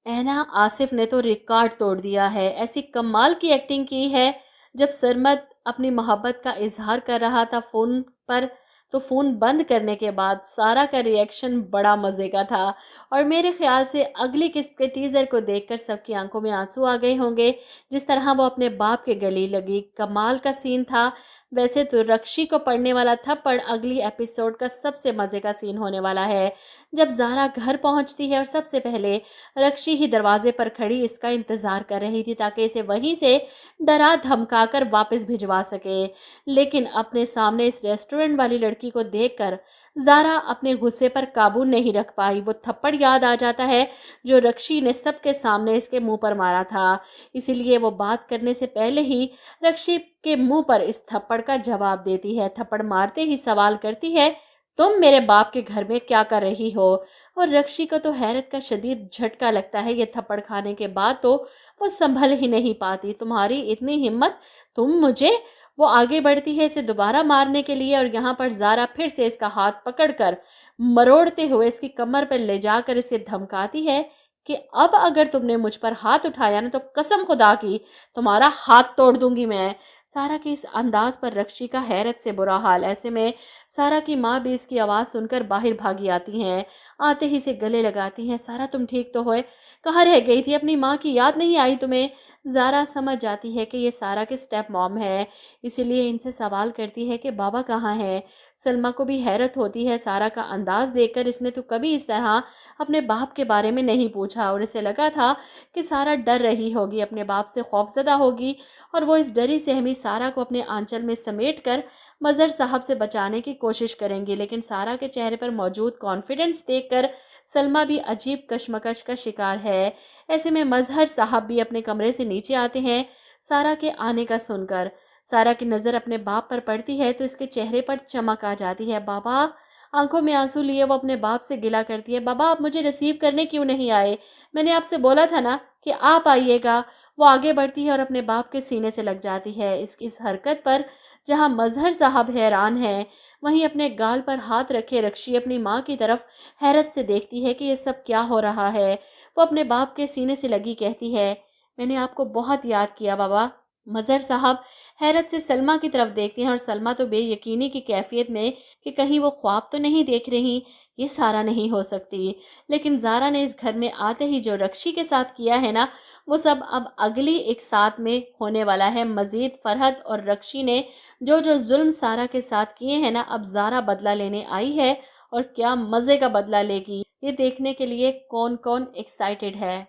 ऐना आसिफ ने तो रिकॉर्ड तोड़ दिया है। ऐसी कमाल की एक्टिंग की है। जब सरमद अपनी मोहब्बत का इजहार कर रहा था फ़ोन पर, तो फ़ोन बंद करने के बाद सारा का रिएक्शन बड़ा मज़े का था। और मेरे ख्याल से अगली किस्त के टीज़र को देखकर सबकी आंखों में आंसू आ गए होंगे। जिस तरह वो अपने बाप के गले लगी, कमाल का सीन था। वैसे तो रक्षी को पड़ने वाला थप्पड़ अगली एपिसोड का सबसे मज़े का सीन होने वाला है। जब ज़ारा घर पहुंचती है और सबसे पहले रक्षी ही दरवाजे पर खड़ी इसका इंतज़ार कर रही थी ताकि इसे वहीं से डरा धमकाकर वापस भिजवा सके। लेकिन अपने सामने इस रेस्टोरेंट वाली लड़की को देखकर ज़ारा अपने गुस्से पर काबू नहीं रख पाई। वो थप्पड़ याद आ जाता है जो रक्षी ने सबके सामने इसके मुंह पर मारा था। इसीलिए वो बात करने से पहले ही रक्षी के मुंह पर इस थप्पड़ का जवाब देती है। थप्पड़ मारते ही सवाल करती है, तुम मेरे बाप के घर में क्या कर रही हो? और रक्षी को तो हैरत का शदीद झटका लगता है। ये थप्पड़ खाने के बाद तो वो संभल ही नहीं पाती। तुम्हारी इतनी हिम्मत, तुम मुझे? वो आगे बढ़ती है इसे दोबारा मारने के लिए, और यहाँ पर ज़ारा फिर से इसका हाथ पकड़कर मरोड़ते हुए इसकी कमर पर ले जाकर इसे धमकाती है कि अब अगर तुमने मुझ पर हाथ उठाया ना, तो कसम खुदा की तुम्हारा हाथ तोड़ दूंगी मैं। सारा के इस अंदाज पर रक्षी का हैरत से बुरा हाल। ऐसे में सारा की माँ भी इसकी आवाज़ सुनकर बाहर भागी आती हैं। आते ही इसे गले लगाती हैं। सारा, तुम ठीक तो हो? कहाँ रह गई थी? अपनी माँ की याद नहीं आई तुम्हें? ज़ारा समझ जाती है कि ये सारा के स्टेप मॉम है, इसीलिए इनसे सवाल करती है कि बाबा कहाँ हैं। सलमा को भी हैरत होती है सारा का अंदाज़ देखकर। इसने तो कभी इस तरह अपने बाप के बारे में नहीं पूछा, और इसे लगा था कि सारा डर रही होगी, अपने बाप से खौफजदा होगी, और वो इस डरी सहमी सारा को अपने आंचल में समेट कर मज़हर साहब से बचाने की कोशिश करेंगी। लेकिन सारा के चेहरे पर मौजूद कॉन्फिडेंस देखकर सलमा भी अजीब कशमकश का शिकार है। ऐसे में मज़हर साहब भी अपने कमरे से नीचे आते हैं सारा के आने का सुनकर। सारा की नज़र अपने बाप पर पड़ती है तो इसके चेहरे पर चमक आ जाती है। बाबा! आंखों में आंसू लिए वो अपने बाप से गिला करती है, बाबा आप मुझे रिसीव करने क्यों नहीं आए? मैंने आपसे बोला था ना कि आप आइएगा। वो आगे बढ़ती है और अपने बाप के सीने से लग जाती है। इस हरकत पर जहाँ मज़हर साहब हैरान हैं, वहीं अपने गाल पर हाथ रखे रक्षी अपनी माँ की तरफ हैरत से देखती है कि ये सब क्या हो रहा है। वो अपने बाप के सीने से लगी कहती है, मैंने आपको बहुत याद किया बाबा। मज़हर साहब हैरत से सलमा की तरफ देखते हैं, और सलमा तो बेयकीनी की कैफियत में कि कहीं वो ख्वाब तो नहीं देख रही, ये सारा नहीं हो सकती। लेकिन ज़ारा ने इस घर में आते ही जो रक्षी के साथ किया है ना, वो सब अब अगली एक साथ में होने वाला है। मज़ीद फरहत और रक्षी ने जो जो जुल्म सारा के साथ किए हैं ना, अब ज़ारा बदला लेने आई है, और क्या मज़े का बदला लेगी, ये देखने के लिए कौन कौन एक्साइटेड है।